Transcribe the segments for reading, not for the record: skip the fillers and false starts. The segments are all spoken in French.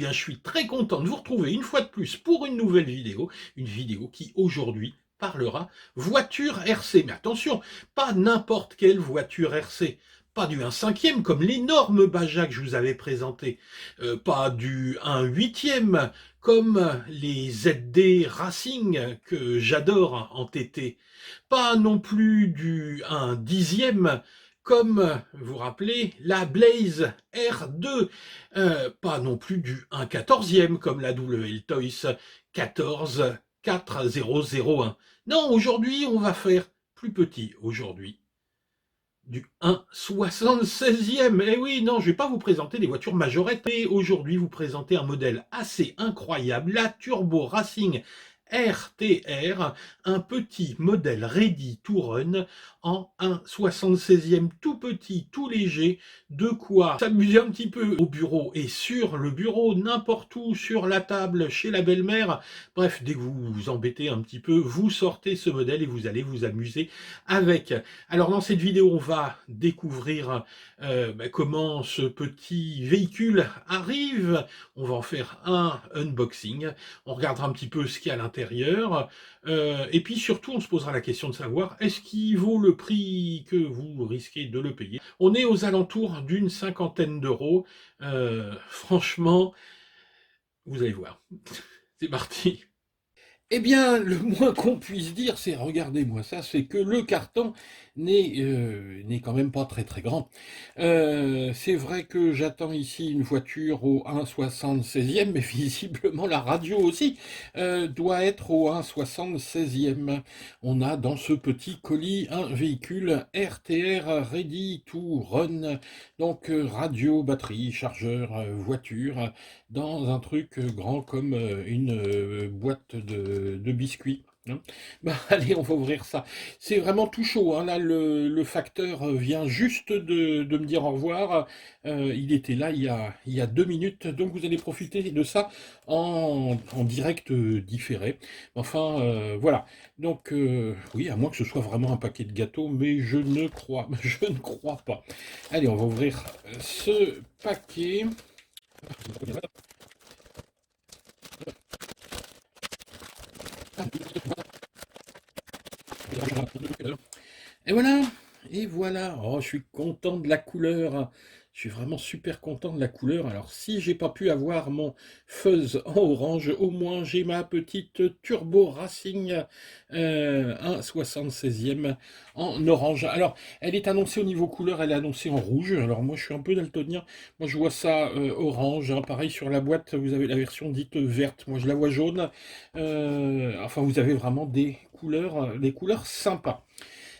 bien, je suis très content de vous retrouver une fois de plus pour une nouvelle vidéo, une vidéo qui aujourd'hui parlera voiture RC. Mais attention, pas n'importe quelle voiture RC, pas du 1/5 comme l'énorme Baja que je vous avais présenté, pas du 1/8 comme les ZD Racing que j'adore en TT, pas non plus du 1/10 comme, vous vous rappelez, la Blaze R2, pas non plus du 1/14 comme la WL Toys 144001. Non, aujourd'hui, on va faire plus petit. Aujourd'hui, du 1/76. Eh oui, non, je vais pas vous présenter des voitures majorettes, mais aujourd'hui, vous présenter un modèle assez incroyable, la Turbo Racing RTR, un petit modèle ready to run en 1/76 tout petit, tout léger, de quoi s'amuser un petit peu au bureau et sur le bureau, n'importe où, sur la table, chez la belle-mère. Bref, dès que vous vous embêtez un petit peu, vous sortez ce modèle et vous allez vous amuser avec. Alors dans cette vidéo, on va découvrir comment ce petit véhicule arrive. On va en faire un unboxing. On regardera un petit peu ce qu'il y a à l'intérieur. Et puis surtout, on se posera la question de savoir est-ce qu'il vaut le prix que vous risquez de le payer. On est aux alentours d'une 50aine d'euros. Franchement, vous allez voir. C'est parti. Eh bien, le moins qu'on puisse dire, c'est, regardez-moi ça, c'est que le carton n'est quand même pas très très grand. C'est vrai que j'attends ici une voiture au 1/76e, mais visiblement la radio aussi doit être au 1/76e. On a dans ce petit colis un véhicule RTR Ready to Run, donc radio, batterie, chargeur, voiture, dans un truc grand comme une boîte de biscuits. Hein. Bah, allez, on va ouvrir ça. C'est vraiment tout chaud. Hein. Là, le facteur vient juste de me dire au revoir. Il était là il y a 2 minutes. Donc, vous allez profiter de ça en direct différé. Enfin, voilà. Donc, oui, à moins que ce soit vraiment un paquet de gâteaux, mais je ne crois pas. Allez, on va ouvrir ce paquet. Et voilà, et voilà. Oh, je suis content de la couleur. Je suis vraiment super content de la couleur. Alors, si j'ai pas pu avoir mon fuzz en orange, au moins j'ai ma petite Turbo Racing 1/76e en orange. Alors, elle est annoncée au niveau couleur, elle est annoncée en rouge. Alors, moi, je suis un peu daltonien. Moi, je vois ça orange. Hein. Pareil, sur la boîte, vous avez la version dite verte. Moi, je la vois jaune. Enfin, vous avez vraiment des couleurs sympas.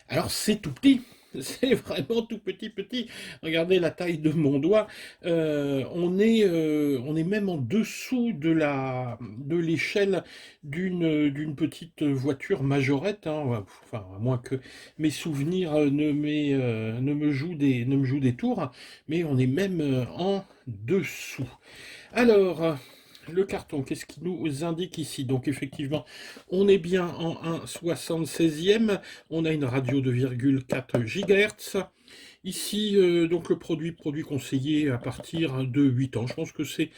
Alors c'est tout petit, c'est vraiment tout petit petit. Regardez la taille de mon doigt. On est même en dessous de l'échelle d'une petite voiture majorette. Hein. Enfin, à moins que mes souvenirs ne me jouent des tours, mais on est même en dessous. Alors. Le carton, qu'est-ce qui nous indique ici? Donc effectivement, on est bien en 1/76e, on a une radio de 2,4 GHz. Ici, donc le produit conseillé à partir de 8 ans. Je pense que c'est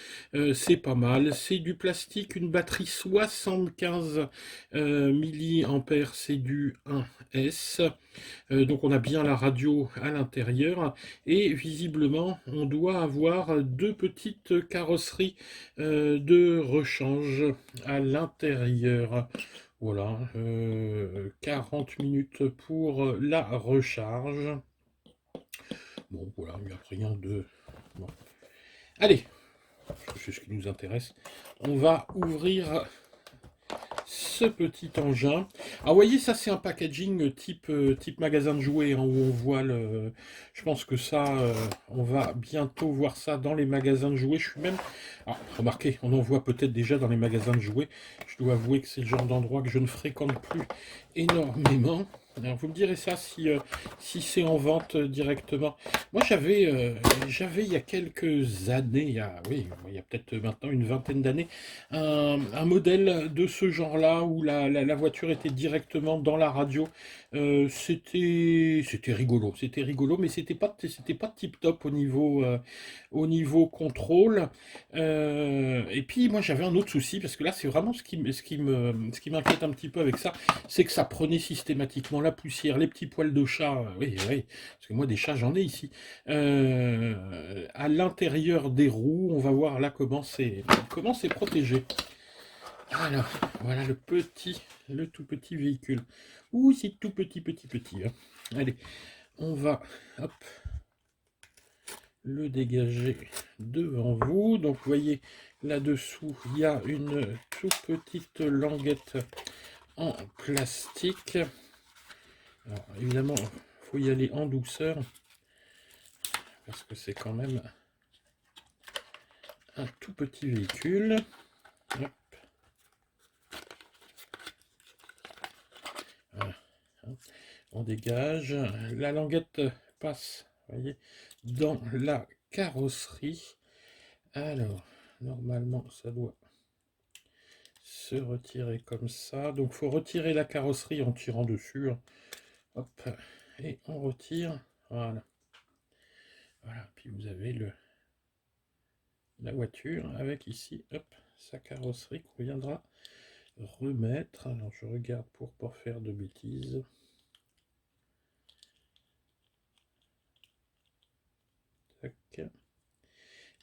pas mal. C'est du plastique, une batterie 75 milliampères, c'est du 1S. Donc on a bien la radio à l'intérieur. Et visiblement, on doit avoir deux petites carrosseries de rechange à l'intérieur. Voilà, 40 minutes pour la recharge. Bon, voilà, il n'y a rien de... Bon. Allez, c'est ce qui nous intéresse. On va ouvrir ce petit engin. Alors, vous voyez, ça, c'est un packaging type magasin de jouets, hein, où on voit le... Je pense que ça, on va bientôt voir ça dans les magasins de jouets. Je suis même... Alors, remarquez, on en voit peut-être déjà dans les magasins de jouets. Je dois avouer que c'est le genre d'endroit que je ne fréquente plus énormément. Alors, vous me direz ça si c'est en vente directement. Moi, j'avais il y a quelques années, oui, il y a peut-être maintenant une vingtaine d'années, un modèle de ce genre-là où la voiture était directement dans la radio. C'était rigolo, mais c'était pas tip-top au niveau contrôle. Et puis, moi, j'avais un autre souci parce que là, c'est vraiment ce qui m'inquiète un petit peu avec ça, c'est que ça prenait systématiquement la poussière, les petits poils de chat, oui, oui, parce que moi des chats j'en ai ici, à l'intérieur des roues, on va voir là comment c'est protégé. Alors, voilà le tout petit véhicule. Ouh, c'est tout petit, hein. Allez, on va, hop, le dégager devant vous. Donc, vous voyez, là-dessous, il y a une toute petite languette en plastique. Alors, évidemment, il faut y aller en douceur, parce que c'est quand même un tout petit véhicule. Hop. Voilà. On dégage. La languette passe, vous voyez, dans la carrosserie. Alors, normalement, ça doit se retirer comme ça. Donc, il faut retirer la carrosserie en tirant dessus. Hop, et on retire. Voilà. Voilà. Puis vous avez la voiture avec ici, hop, sa carrosserie qu'on viendra remettre. Alors je regarde pour pas faire de bêtises. Tac.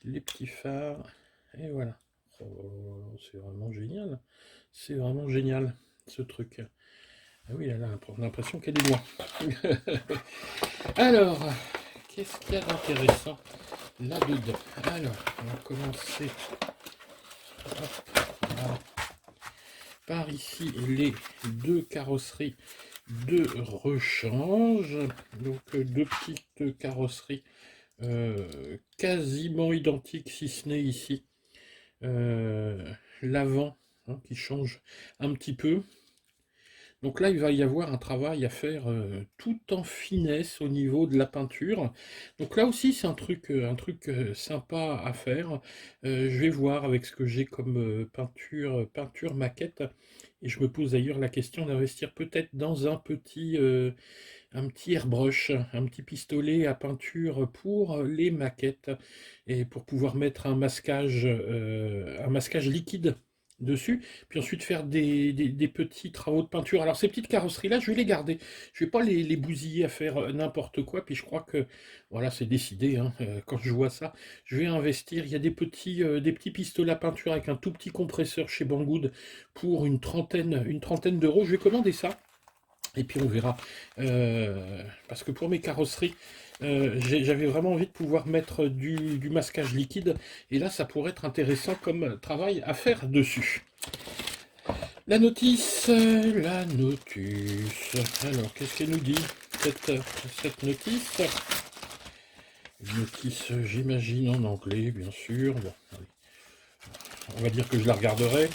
Les petits phares. Et voilà. Oh, c'est vraiment génial. C'est vraiment génial ce truc. Ah oui, là, on a l'impression qu'elle est loin. Alors, qu'est-ce qu'il y a d'intéressant là-dedans? Alors, on va commencer par ici les deux carrosseries de rechange. Donc, deux petites carrosseries quasiment identiques, si ce n'est ici l'avant, hein, qui change un petit peu. Donc là, il va y avoir un travail à faire tout en finesse au niveau de la peinture. Donc là aussi, c'est un truc sympa à faire. Je vais voir avec ce que j'ai comme peinture maquette. Et je me pose d'ailleurs la question d'investir peut-être dans un petit airbrush, un petit pistolet à peinture pour les maquettes et pour pouvoir mettre un masquage liquide dessus, puis ensuite faire des petits travaux de peinture. Alors ces petites carrosseries-là, je vais les garder. Je vais pas les bousiller à faire n'importe quoi, puis je crois que, voilà, c'est décidé, hein, quand je vois ça, je vais investir. Il y a des petits pistolets à peinture avec un tout petit compresseur chez Banggood pour une trentaine d'euros. Je vais commander ça. Et puis on verra. Parce que pour mes carrosseries, j'avais vraiment envie de pouvoir mettre du masquage liquide. Et là, ça pourrait être intéressant comme travail à faire dessus. La notice, la notice. Alors, qu'est-ce qu'elle nous dit, cette notice? Une notice, j'imagine, en anglais, bien sûr. Bon, allez. On va dire que je la regarderai.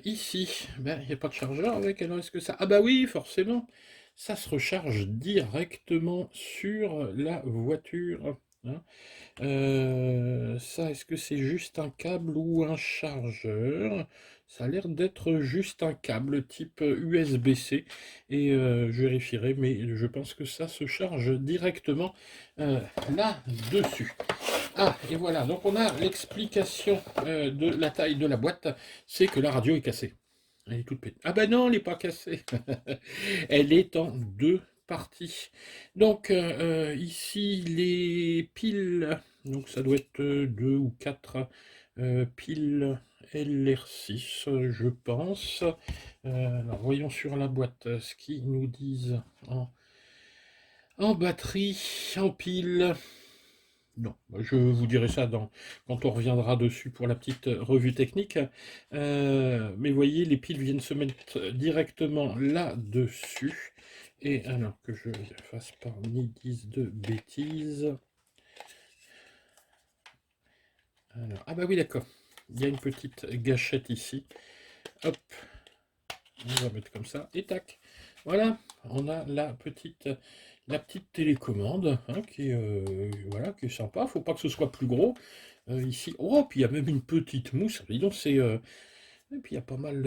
Ici, ben, il n'y a pas de chargeur avec, alors est-ce que ça... Ah bah oui, forcément, ça se recharge directement sur la voiture, hein. Ça, est-ce que c'est juste un câble ou un chargeur? Ça a l'air d'être juste un câble type USB-C, et je vérifierai, mais je pense que ça se charge directement là-dessus. Ah, et voilà, donc on a l'explication de la taille de la boîte, c'est que la radio est cassée. Elle est toute petite. Ah ben non, elle n'est pas cassée. Elle est en deux parties. Donc ici, les piles, donc ça doit être deux ou quatre piles LR6, je pense. Alors voyons sur la boîte ce qu'ils nous disent en batterie, en pile. Non, je vous dirai ça quand on reviendra dessus pour la petite revue technique. Mais voyez, les piles viennent se mettre directement là-dessus. Et alors que je ne fasse pas ni 10 de bêtises. Alors, ah bah oui, d'accord. Il y a une petite gâchette ici. Hop. On va mettre comme ça, et tac. Voilà, on a la petite télécommande hein, voilà, qui est sympa. Faut pas que ce soit plus gros. Ici, oh, puis il y a même une petite mousse. Dis donc, et puis il y a pas mal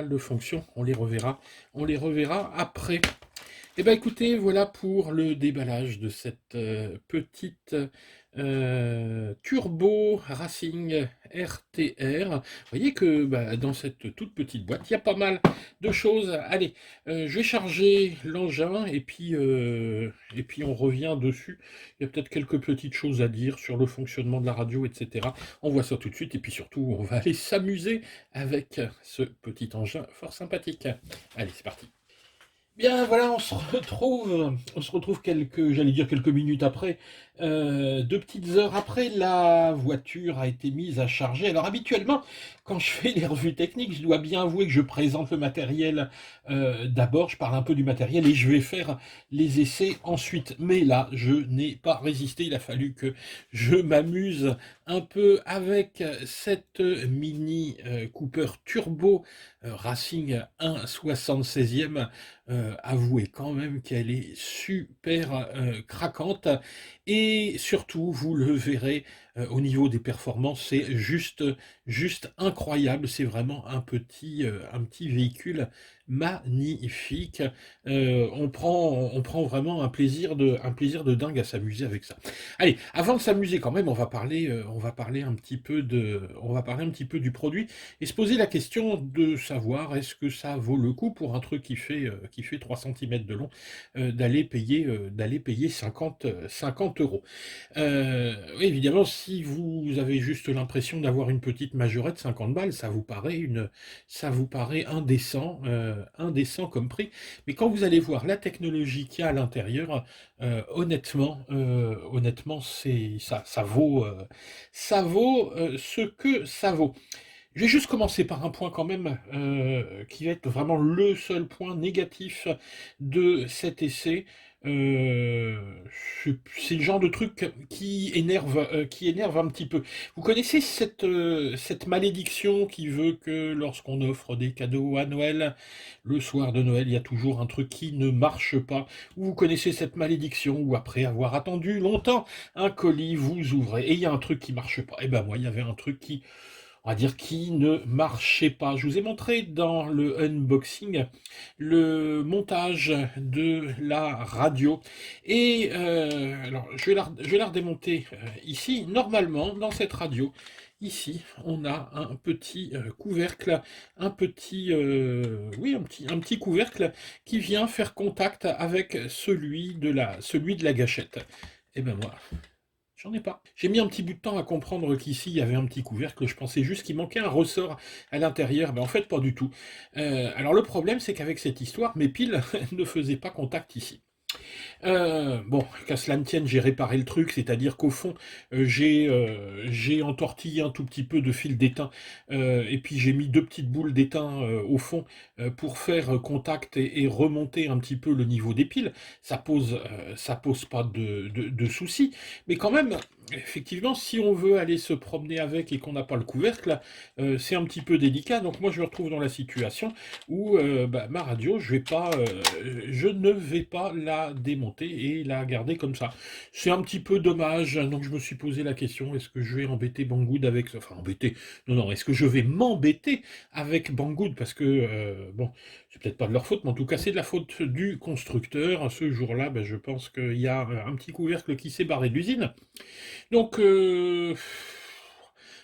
de fonctions. On les reverra après. Eh bien écoutez, voilà pour le déballage de cette petite Turbo Racing RTR. Vous voyez que bah, dans cette toute petite boîte, il y a pas mal de choses. Allez, je vais charger l'engin et puis on revient dessus. Il y a peut-être quelques petites choses à dire sur le fonctionnement de la radio, etc. On voit ça tout de suite et puis surtout, on va aller s'amuser avec ce petit engin fort sympathique. Allez, c'est parti. Bien, voilà, on se retrouve j'allais dire quelques minutes après, 2 petites heures après, la voiture a été mise à charger. Alors habituellement, quand je fais les revues techniques, je dois bien avouer que je présente le matériel d'abord, je parle un peu du matériel et je vais faire les essais ensuite. Mais là, je n'ai pas résisté, il a fallu que je m'amuse un peu avec cette Mini Cooper Turbo Racing 1/76e. Avouez quand même qu'elle est super craquante et surtout vous le verrez au niveau des performances c'est juste incroyable, c'est vraiment un petit véhicule magnifique. On prend vraiment un plaisir de dingue à s'amuser avec ça. Allez, avant de s'amuser quand même, on va parler un petit peu on va parler un petit peu du produit et se poser la question de savoir est-ce que ça vaut le coup pour un truc qui fait 3 cm de long d'aller payer 50 euros. Oui, évidemment, si vous avez juste l'impression d'avoir une petite majorette 50 balles, ça vous paraît indécent comme prix. Mais quand vous allez voir la technologie qu'il y a à l'intérieur, honnêtement, ça vaut ce que ça vaut. Je vais juste commencer par un point quand même qui va être vraiment le seul point négatif de cet essai. Euh, c'est le genre de truc qui énerve un petit peu. Vous connaissez cette malédiction qui veut que lorsqu'on offre des cadeaux à Noël, le soir de Noël, il y a toujours un truc qui ne marche pas. Ou vous connaissez cette malédiction où après avoir attendu longtemps un colis, vous ouvrez et il y a un truc qui marche pas. Et ben moi, il y avait un truc on va dire, qui ne marchait pas. Je vous ai montré dans le unboxing le montage de la radio. Et alors, je vais la redémonter ici. Normalement, dans cette radio, ici, on a un petit couvercle, un petit couvercle qui vient faire contact avec celui de la gâchette. Et ben moi, j'en ai pas. J'ai mis un petit bout de temps à comprendre qu'ici, il y avait un petit couvercle. Je pensais juste qu'il manquait un ressort à l'intérieur. Mais en fait, pas du tout. Alors, le problème, c'est qu'avec cette histoire, mes piles ne faisaient pas contact ici. Bon, qu'à cela ne tienne, j'ai réparé le truc, c'est-à-dire qu'au fond, j'ai entortillé un tout petit peu de fil d'étain, et puis j'ai mis 2 petites boules d'étain au fond pour faire contact et remonter un petit peu le niveau des piles. Ça pose pas de soucis, mais quand même, effectivement, si on veut aller se promener avec et qu'on n'a pas le couvercle, c'est un petit peu délicat. Donc moi, je me retrouve dans la situation où bah, ma radio, je ne vais pas la démonter et la garder comme ça. C'est un petit peu dommage, donc je me suis posé la question, est-ce que je vais embêter Banggood avec... Enfin, embêter, non, est-ce que je vais m'embêter avec Banggood? Parce que, bon, c'est peut-être pas de leur faute, mais en tout cas, c'est de la faute du constructeur. Ce jour-là, ben, je pense qu'il y a un petit couvercle qui s'est barré de l'usine. Donc,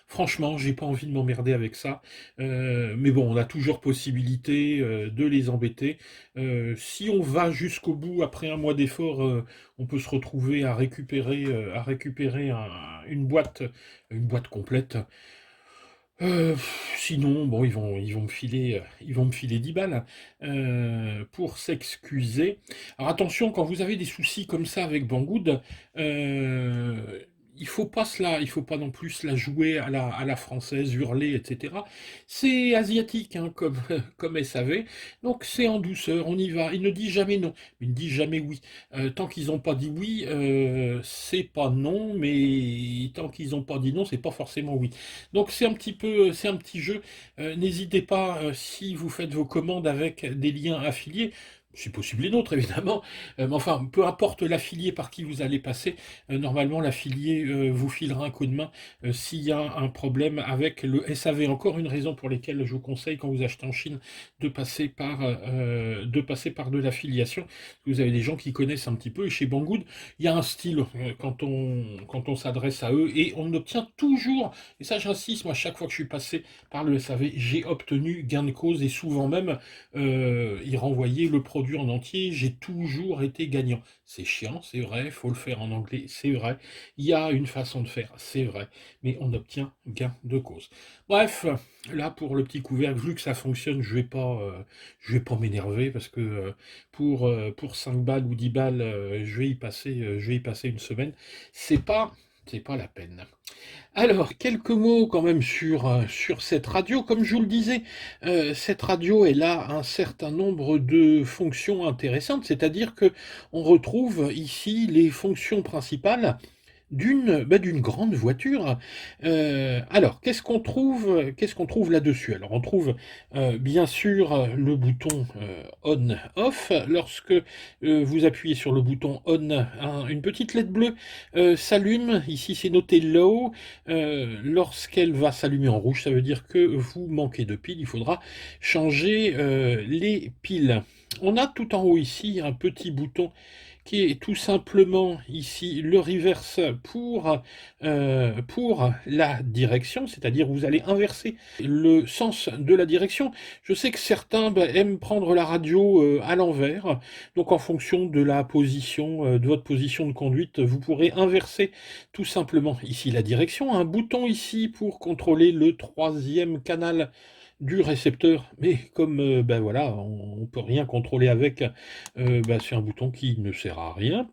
franchement, j'ai pas envie de m'emmerder avec ça. Mais bon, on a toujours possibilité de les embêter. Si on va jusqu'au bout, après un mois d'effort, on peut se retrouver à récupérer une boîte complète. Sinon, bon, ils vont me filer 10 balles pour s'excuser. Alors attention, quand vous avez des soucis comme ça avec Banggood, il faut pas non plus se la jouer à la française, hurler, etc. C'est asiatique, hein, comme, comme SAV, donc c'est en douceur, on y va. Il ne dit jamais non, il ne dit jamais oui. Tant qu'ils n'ont pas dit oui, c'est pas non, mais tant qu'ils n'ont pas dit non, c'est pas forcément oui. Donc c'est un petit peu, c'est un petit jeu. N'hésitez pas, si vous faites vos commandes avec des liens affiliés, si possible les nôtres évidemment, mais enfin, peu importe l'affilié par qui vous allez passer, normalement l'affilié vous filera un coup de main s'il y a un problème avec le SAV. Encore une raison pour laquelle je vous conseille quand vous achetez en Chine de passer par de l'affiliation. Vous avez des gens qui connaissent un petit peu et chez Banggood, il y a un style quand on s'adresse à eux et on obtient toujours, et ça j'insiste, moi chaque fois que je suis passé par le SAV, j'ai obtenu gain de cause et souvent même ils renvoyaient le produit en entier, j'ai toujours été gagnant. C'est chiant, c'est vrai, il faut le faire en anglais, c'est vrai. Il y a une façon de faire, c'est vrai, mais on obtient gain de cause. Bref, là pour le petit couvercle, vu que ça fonctionne, je vais pas m'énerver parce que pour 5 balles ou 10 balles, je vais y passer une semaine. C'est pas, c'est pas la peine. Alors, quelques mots quand même sur cette radio. Comme je vous le disais, cette radio, elle a un certain nombre de fonctions intéressantes, c'est-à-dire que on retrouve ici les fonctions principales d'une grande voiture. Alors, qu'est-ce qu'on trouve là-dessus? Alors, on trouve bien sûr le bouton on/off. Lorsque vous appuyez sur le bouton on, une petite LED bleue s'allume. Ici, c'est noté low. Lorsqu'elle va s'allumer en rouge, ça veut dire que vous manquez de piles. Il faudra changer les piles. On a tout en haut ici un petit bouton qui est tout simplement ici le reverse pour la direction, c'est-à-dire vous allez inverser le sens de la direction. Je sais que certains aiment prendre la radio à l'envers, donc en fonction de la position, de votre position de conduite, vous pourrez inverser tout simplement ici la direction. Un bouton ici pour contrôler le troisième canal du récepteur, mais comme ben voilà, on ne peut rien contrôler avec, ben c'est un bouton qui ne sert à rien.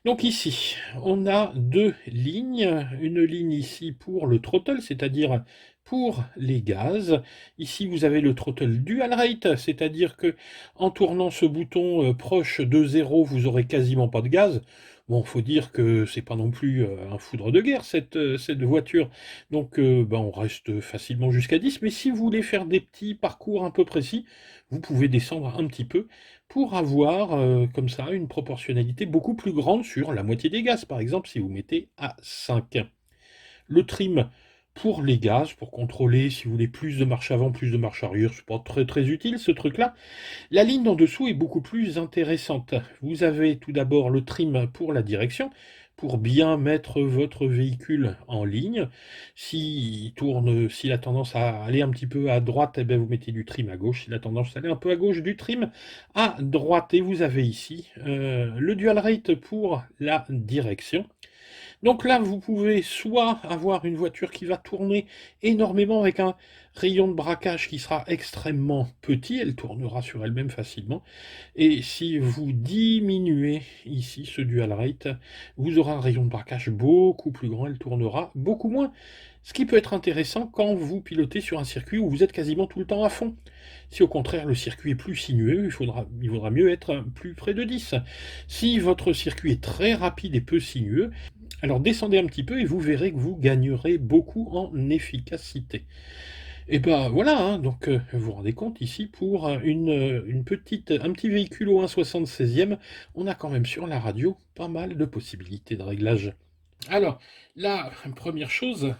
Donc ici, on a deux lignes, une ligne ici pour le throttle, c'est-à-dire pour les gaz. Ici, vous avez le throttle dual rate, c'est-à-dire que en tournant ce bouton proche de 0, vous aurez quasiment pas de gaz. Bon, faut dire que c'est pas non plus un foudre de guerre cette voiture, donc ben, on reste facilement jusqu'à 10. Mais si vous voulez faire des petits parcours un peu précis, vous pouvez descendre un petit peu pour avoir comme ça une proportionnalité beaucoup plus grande sur la moitié des gaz, par exemple si vous mettez à 5. Le trim pour les gaz, pour contrôler si vous voulez plus de marche avant, plus de marche arrière, c'est pas très très utile ce truc-là. La ligne en dessous est beaucoup plus intéressante. Vous avez tout d'abord le trim pour la direction, pour bien mettre votre véhicule en ligne. S'il tourne, s'il a tendance à aller un petit peu à droite, eh bien vous mettez du trim à gauche. S'il a tendance à aller un peu à gauche, du trim à droite. Et vous avez ici le dual rate pour la direction. Donc là, vous pouvez soit avoir une voiture qui va tourner énormément avec un rayon de braquage qui sera extrêmement petit, elle tournera sur elle-même facilement. Et si vous diminuez ici ce dual rate, vous aurez un rayon de braquage beaucoup plus grand, elle tournera beaucoup moins. Ce qui peut être intéressant quand vous pilotez sur un circuit où vous êtes quasiment tout le temps à fond. Si au contraire le circuit est plus sinueux, il vaudra mieux être plus près de 10. Si votre circuit est très rapide et peu sinueux, alors descendez un petit peu et vous verrez que vous gagnerez beaucoup en efficacité. Et ben voilà, hein, donc vous vous rendez compte ici pour une petite, un petit véhicule au 1,76e, on a quand même sur la radio pas mal de possibilités de réglage. Alors, la première chose,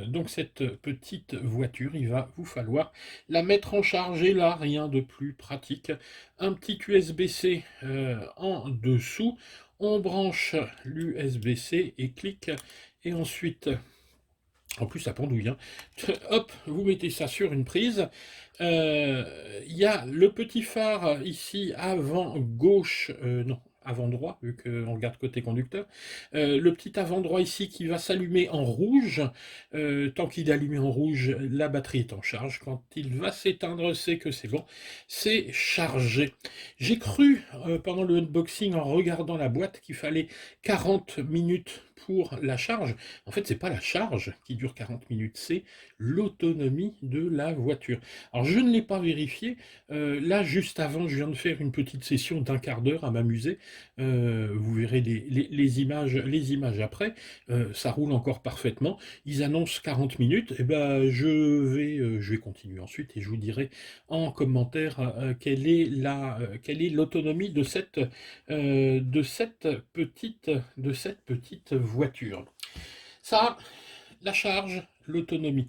donc cette petite voiture, il va vous falloir la mettre en charge et là, rien de plus pratique. Un petit USB-C en dessous, on branche l'USB-C et clique, et ensuite, en plus ça pendouille, hein. Hop, vous mettez ça sur une prise. Il y a le petit phare ici avant gauche, non, avant droit, vu qu'on regarde côté conducteur. Le petit avant droit ici qui va s'allumer en rouge. Tant qu'il est allumé en rouge, la batterie est en charge. Quand il va s'éteindre, c'est que c'est bon, c'est chargé. J'ai cru pendant le unboxing en regardant la boîte qu'il fallait 40 minutes pour la charge. En fait, c'est pas la charge qui dure 40 minutes, c'est l'autonomie de la voiture. Alors, je ne l'ai pas vérifié. Là, juste avant, je viens de faire une petite session d'un quart d'heure à m'amuser. Vous verrez les images après. Ça roule encore parfaitement. Ils annoncent 40 minutes. Et ben, je vais continuer ensuite et je vous dirai en commentaire quelle est l'autonomie de cette petite voiture. Ça, la charge, l'autonomie.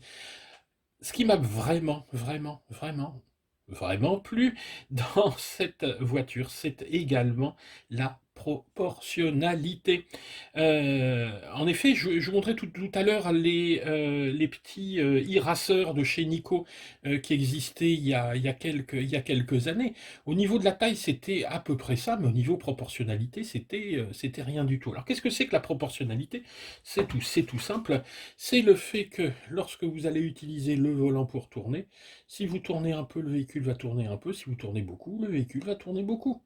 Ce qui m'a vraiment, vraiment, vraiment, vraiment plu dans cette voiture, c'est également la proportionnalité. En effet, je vous montrais tout à l'heure les petits e-racers de chez Nico qui existaient il y a quelques années. Au niveau de la taille, c'était à peu près ça, mais au niveau proportionnalité, c'était rien du tout. Alors, qu'est-ce que c'est que la proportionnalité? C'est tout simple. C'est le fait que lorsque vous allez utiliser le volant pour tourner, si vous tournez un peu, le véhicule va tourner un peu. Si vous tournez beaucoup, le véhicule va tourner beaucoup.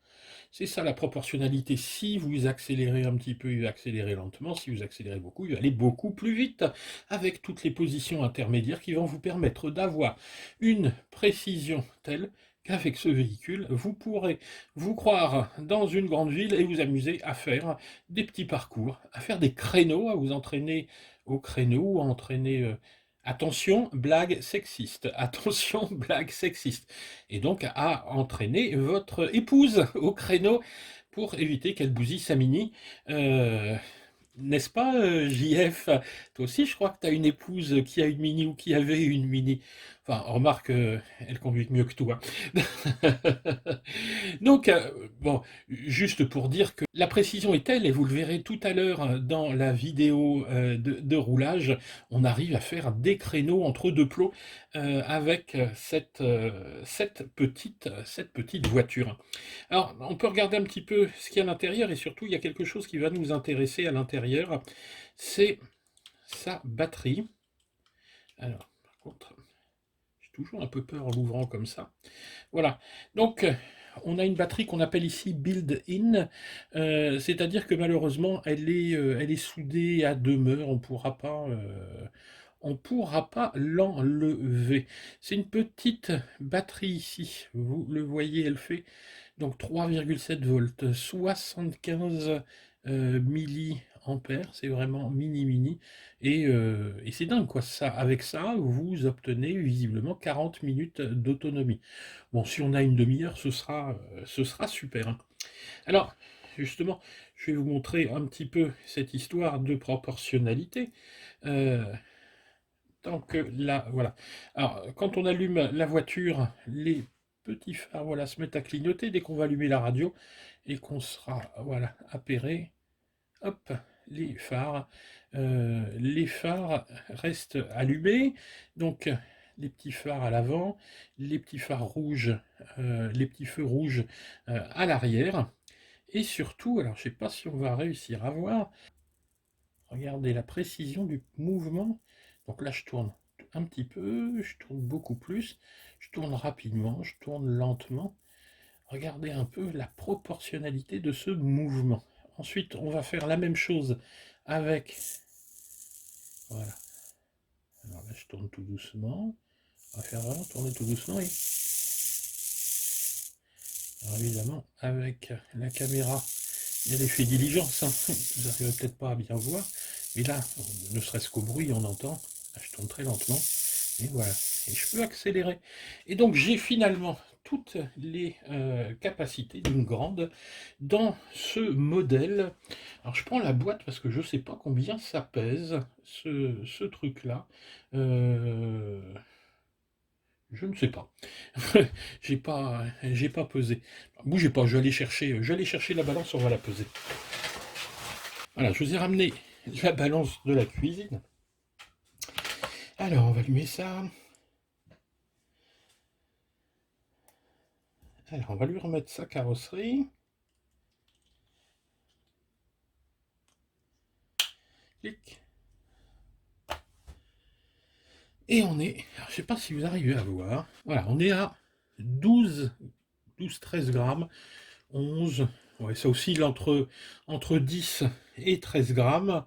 C'est ça la proportionnalité. Si vous accélérez un petit peu, il va accélérer lentement. Si vous accélérez beaucoup, il va aller beaucoup plus vite, avec toutes les positions intermédiaires qui vont vous permettre d'avoir une précision telle qu'avec ce véhicule, vous pourrez vous croire dans une grande ville et vous amuser à faire des petits parcours, à faire des créneaux, à vous entraîner au créneau, ou à entraîner... Attention, blague sexiste. Attention, blague sexiste. Et donc à entraîner votre épouse au créneau pour éviter qu'elle bousille sa mini. N'est-ce pas, JF? Toi aussi, je crois que tu as une épouse qui a une mini ou qui avait une mini. Enfin, remarque, elle conduit mieux que toi. Donc, bon, juste pour dire que la précision est telle, et vous le verrez tout à l'heure dans la vidéo de roulage, on arrive à faire des créneaux entre deux plots avec cette petite voiture. Alors, on peut regarder un petit peu ce qu'il y a à l'intérieur, et surtout, il y a quelque chose qui va nous intéresser à l'intérieur, c'est sa batterie. Alors, par contre, j'ai toujours un peu peur en l'ouvrant comme ça. Voilà, donc on a une batterie qu'on appelle ici build-in, c'est-à-dire que malheureusement elle est soudée à demeure, on pourra pas l'enlever. C'est une petite batterie ici, vous le voyez, elle fait donc 3,7 volts, 75 milliampères, c'est vraiment mini, et c'est dingue quoi. Ça, avec ça, vous obtenez visiblement 40 minutes d'autonomie. Bon, si on a une demi-heure, ce sera super, hein. Alors, justement, je vais vous montrer un petit peu cette histoire de proportionnalité. Euh, Tant que là, voilà. Alors, quand on allume la voiture, les petits phares, voilà, se mettent à clignoter dès qu'on va allumer la radio et qu'on sera, voilà, appairé. Hop, les phares restent allumés. Donc, les petits phares à l'avant, les petits phares rouges, les petits feux rouges à l'arrière. Et surtout, alors je ne sais pas si on va réussir à voir, regardez la précision du mouvement. Donc là, je tourne un petit peu, je tourne beaucoup plus, je tourne rapidement, je tourne lentement. Regardez un peu la proportionnalité de ce mouvement. Ensuite, on va faire la même chose avec... Voilà. Alors là, je tourne tout doucement. On va faire vraiment tourner tout doucement. Alors évidemment, avec la caméra, il y a l'effet diligence, hein. Vous n'arrivez peut-être pas à bien voir. Mais là, ne serait-ce qu'au bruit, on entend. Là, je tourne très lentement. Et voilà. Et je peux accélérer. Et donc, j'ai finalement toutes les capacités d'une grande dans ce modèle. Alors, je prends la boîte parce que je ne sais pas combien ça pèse, ce truc-là. Je ne sais pas. J'ai pas pesé. Bougez pas, je vais aller chercher la balance, on va la peser. Voilà, je vous ai ramené la balance de la cuisine. Alors, on va allumer ça. Alors, on va lui remettre sa carrosserie. Clic. Et on est, je ne sais pas si vous arrivez à voir, voilà, on est à 12-13 grammes, 11, ouais, ça oscille entre 10 et 13 grammes.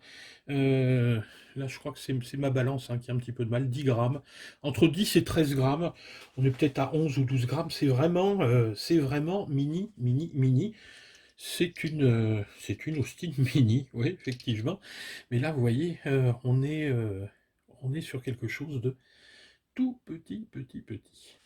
Là, je crois que c'est ma balance hein, qui a un petit peu de mal, 10 grammes. Entre 10 et 13 grammes, on est peut-être à 11 ou 12 grammes. C'est vraiment mini, mini, mini. C'est une Austin Mini, oui, effectivement. Mais là, vous voyez, on est sur quelque chose de tout petit, petit, petit.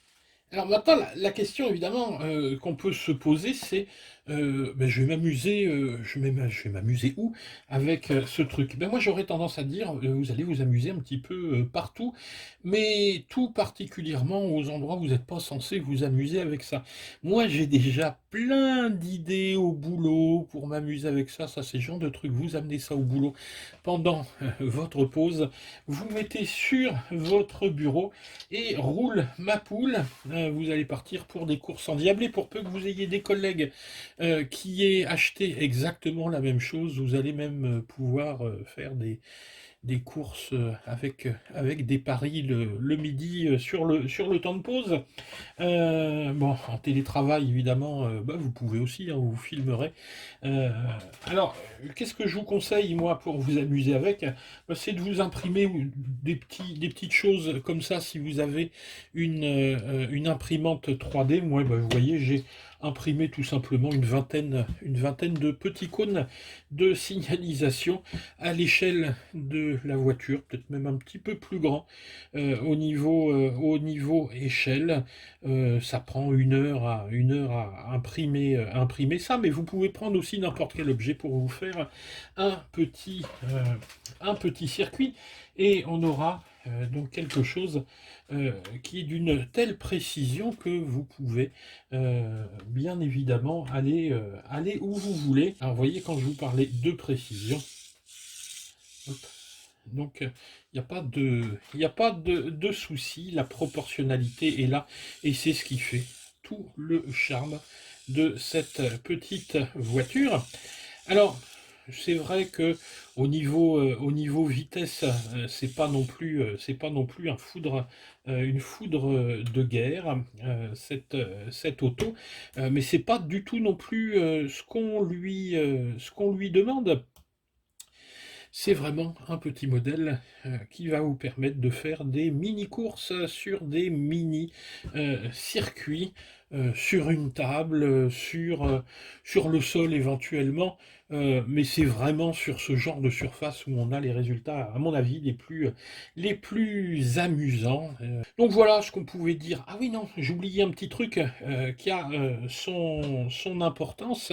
Alors maintenant, la question évidemment qu'on peut se poser, c'est ben, je vais m'amuser, je vais m'amuser où avec ce truc? Ben moi, j'aurais tendance à dire, vous allez vous amuser un petit peu partout, mais tout particulièrement aux endroits où vous n'êtes pas censé vous amuser avec ça. Moi, j'ai déjà plein d'idées au boulot pour m'amuser avec ça. Ça, c'est le genre de truc. Vous amenez ça au boulot pendant votre pause, vous mettez sur votre bureau et roule ma poule. Vous allez partir pour des courses endiablées. Pour peu que vous ayez des collègues qui aient acheté exactement la même chose, vous allez même pouvoir faire des courses avec des paris le midi sur le temps de pause. Bon, en télétravail, évidemment, bah, vous pouvez aussi, hein, vous filmerez. Euh, alors, qu'est-ce que je vous conseille, moi, pour vous amuser avec? Bah, c'est de vous imprimer des petites choses comme ça, si vous avez une imprimante 3D. Moi, bah, vous voyez, j'ai imprimé tout simplement une vingtaine de petits cônes de signalisation à l'échelle de la voiture, peut-être même un petit peu plus grand au niveau échelle. Ça prend une heure à imprimer ça, mais vous pouvez prendre aussi n'importe quel objet pour vous faire un petit circuit et on aura donc quelque chose qui est d'une telle précision que vous pouvez bien évidemment aller où vous voulez. Alors vous voyez, quand je vous parlais de précision, hop, donc, il n'y a pas de souci, la proportionnalité est là, et c'est ce qui fait tout le charme de cette petite voiture. Alors, c'est vrai que au niveau vitesse, c'est pas non plus une foudre de guerre, cette auto, mais c'est pas du tout non plus ce qu'on lui demande. C'est vraiment un petit modèle qui va vous permettre de faire des mini-courses sur des mini-circuits, sur une table, sur le sol éventuellement, mais c'est vraiment sur ce genre de surface où on a les résultats, à mon avis, les plus amusants. Donc voilà ce qu'on pouvait dire. Ah oui, non, j'ai oublié un petit truc qui a son importance.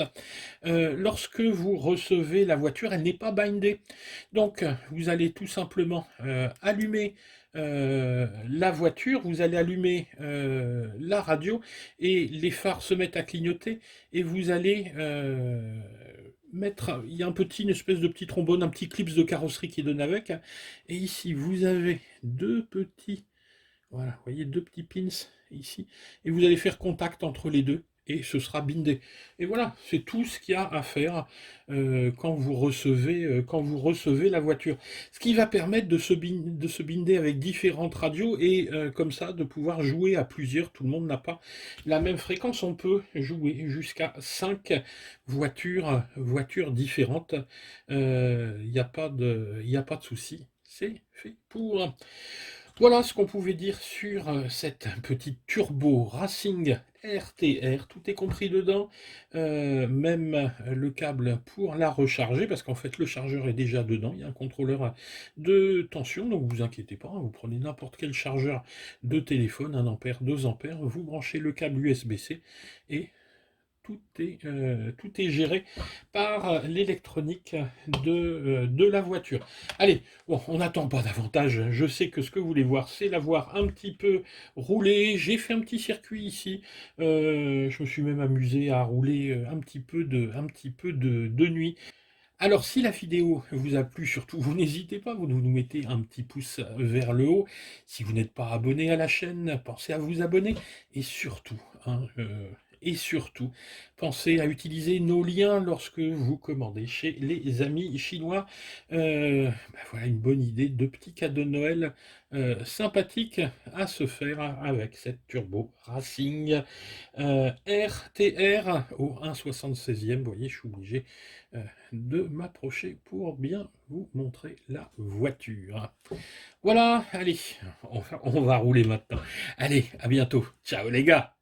Lorsque vous recevez la voiture, elle n'est pas bindée. Donc, vous allez tout simplement allumer la voiture, vous allez allumer la radio et les phares se mettent à clignoter et vous allez mettre, il y a une espèce de petit trombone, un petit clips de carrosserie qui donne avec. Et ici, vous avez voilà, vous voyez deux petits pins ici, et vous allez faire contact entre les deux, et ce sera bindé. Et voilà, c'est tout ce qu'il y a à faire quand vous recevez la voiture. Ce qui va permettre de se binder avec différentes radios, et comme ça, de pouvoir jouer à plusieurs. Tout le monde n'a pas la même fréquence. On peut jouer jusqu'à 5 voitures différentes. Il n'y a y a pas de souci. C'est fait pour. Voilà ce qu'on pouvait dire sur cette petite Turbo Racing RTR, tout est compris dedans, même le câble pour la recharger, parce qu'en fait le chargeur est déjà dedans, il y a un contrôleur de tension, donc vous inquiétez pas, hein, vous prenez n'importe quel chargeur de téléphone, 1 ampère, 2 ampères, vous branchez le câble USB-C et tout est géré par l'électronique de la voiture. Allez, bon, on n'attend pas davantage. Je sais que ce que vous voulez voir, c'est la voir un petit peu rouler. J'ai fait un petit circuit ici. Je me suis même amusé à rouler un petit peu de nuit. Alors, si la vidéo vous a plu, surtout, vous n'hésitez pas, vous nous mettez un petit pouce vers le haut. Si vous n'êtes pas abonné à la chaîne, pensez à vous abonner. Et surtout, hein, et surtout, pensez à utiliser nos liens lorsque vous commandez chez les amis chinois. Voilà une bonne idée de petit cadeau de Noël sympathique à se faire avec cette Turbo Racing RTR au 1,76e. Vous voyez, je suis obligé de m'approcher pour bien vous montrer la voiture. Voilà, allez, on va rouler maintenant. Allez, à bientôt. Ciao les gars.